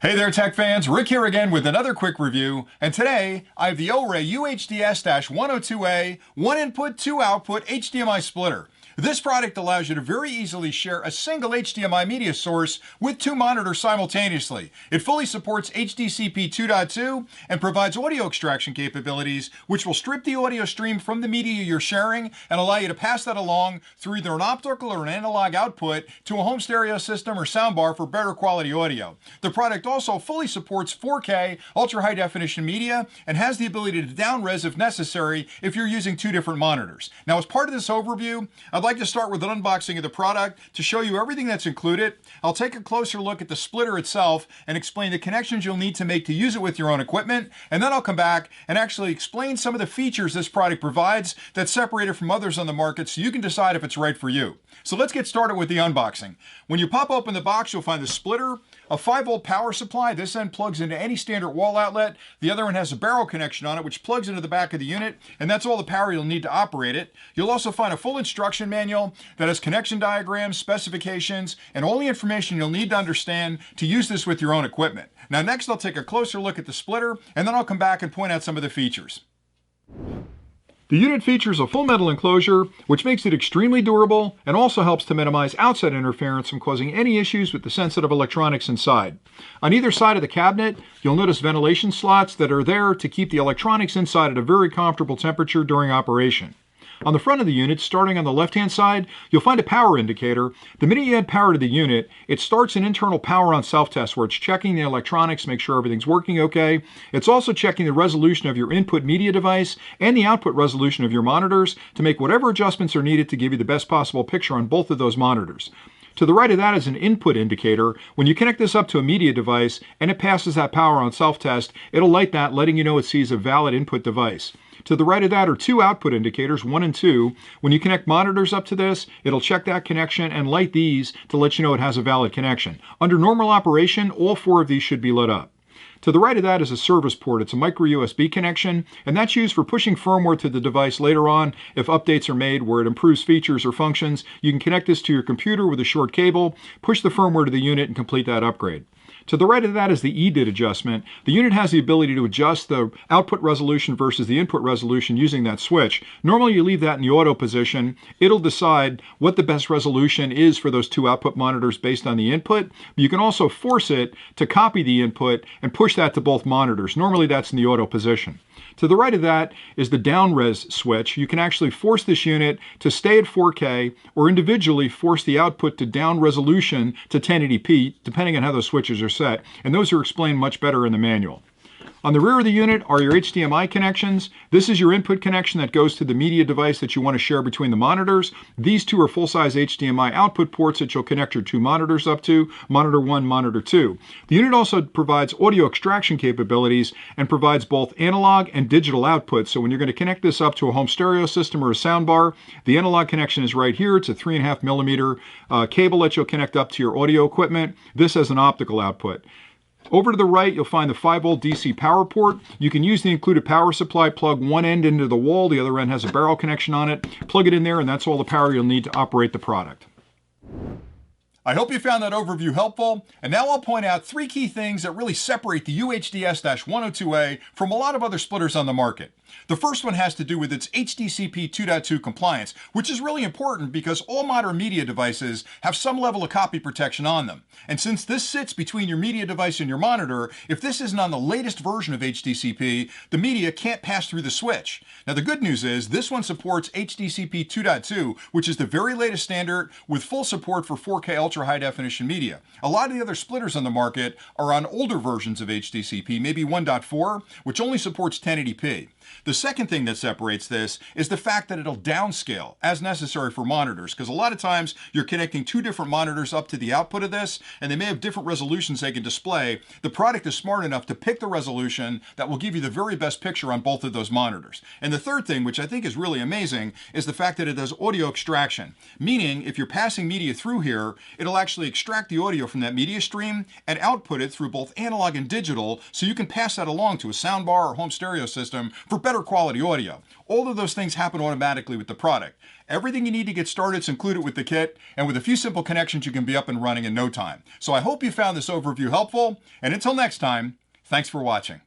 Hey there, tech fans. Rick here again with another quick review. And today, I have the Orei UHDS-102A 1 input, 2 output HDMI splitter. This product allows you to very easily share a single HDMI media source with 2 monitors simultaneously. It fully supports HDCP 2.2 and provides audio extraction capabilities, which will strip the audio stream from the media you're sharing and allow you to pass that along through either an optical or an analog output to a home stereo system or soundbar for better quality audio. The product also fully supports 4K ultra high definition media and has the ability to down-res if necessary if you're using 2 different monitors. Now, as part of this overview, I'd like to start with an unboxing of the product to show you everything that's included. I'll take a closer look at the splitter itself and explain the connections you'll need to make to use it with your own equipment, and then I'll come back and actually explain some of the features this product provides that separate it from others on the market so you can decide if it's right for you. So let's get started with the unboxing. When you pop open the box, you'll find the splitter, a 5-volt power supply. This end plugs into any standard wall outlet. The other one has a barrel connection on it, which plugs into the back of the unit, and that's all the power you'll need to operate it. You'll also find a full instruction manual that has connection diagrams, specifications, and all the information you'll need to understand to use this with your own equipment. Now, next I'll take a closer look at the splitter, and then I'll come back and point out some of the features. The unit features a full metal enclosure, which makes it extremely durable and also helps to minimize outside interference from causing any issues with the sensitive electronics inside. On either side of the cabinet, you'll notice ventilation slots that are there to keep the electronics inside at a very comfortable temperature during operation. On the front of the unit, starting on the left-hand side, you'll find a power indicator. The minute you add power to the unit, it starts an internal power on self-test where it's checking the electronics, make sure everything's working okay. It's also checking the resolution of your input media device and the output resolution of your monitors to make whatever adjustments are needed to give you the best possible picture on both of those monitors. To the right of that is an input indicator. When you connect this up to a media device and it passes that power on self-test, it'll light that, letting you know it sees a valid input device. To the right of that are 2 output indicators, 1 and 2. When you connect monitors up to this, it'll check that connection and light these to let you know it has a valid connection. Under normal operation, all 4 of these should be lit up. To the right of that is a service port. It's a micro USB connection, and that's used for pushing firmware to the device later on if updates are made where it improves features or functions. You can connect this to your computer with a short cable, push the firmware to the unit, and complete that upgrade. To the right of that is the EDIT adjustment. The unit has the ability to adjust the output resolution versus the input resolution using that switch. Normally you leave that in the auto position. It'll decide what the best resolution is for those 2 output monitors based on the input. You can also force it to copy the input and push that to both monitors. Normally that's in the auto position. To the right of that is the down-res switch. You can actually force this unit to stay at 4K or individually force the output to down resolution to 1080p, depending on how those switches are set, and those are explained much better in the manual. On the rear of the unit are your HDMI connections. This is your input connection that goes to the media device that you want to share between the monitors. These 2 are full-size HDMI output ports that you'll connect your 2 monitors up to, monitor 1, monitor 2. The unit also provides audio extraction capabilities and provides both analog and digital outputs. So when you're going to connect this up to a home stereo system or a soundbar, the analog connection is right here. It's a 3.5 millimeter cable that you'll connect up to your audio equipment. This has an optical output. Over to the right, you'll find the 5-volt DC power port. You can use the included power supply, plug one end into the wall, the other end has a barrel connection on it, plug it in there, and that's all the power you'll need to operate the product. I hope you found that overview helpful, and now I'll point out 3 key things that really separate the UHDS-102A from a lot of other splitters on the market. The first one has to do with its HDCP 2.2 compliance, which is really important because all modern media devices have some level of copy protection on them. And since this sits between your media device and your monitor, if this isn't on the latest version of HDCP, the media can't pass through the switch. Now the good news is this one supports HDCP 2.2, which is the very latest standard with full support for 4K ultra high definition media. A lot of the other splitters on the market are on older versions of HDCP, maybe 1.4, which only supports 1080p. The second thing that separates this is the fact that it'll downscale as necessary for monitors, because a lot of times you're connecting 2 different monitors up to the output of this, and they may have different resolutions they can display. The product is smart enough to pick the resolution that will give you the very best picture on both of those monitors. And the third thing, which I think is really amazing, is the fact that it does audio extraction, meaning if you're passing media through here, it'll actually extract the audio from that media stream and output it through both analog and digital, so you can pass that along to a soundbar or home stereo system for for better quality audio. All of those things happen automatically with the product. Everything you need to get started is included with the kit, and with a few simple connections, you can be up and running in no time. So I hope you found this overview helpful, and until next time, thanks for watching.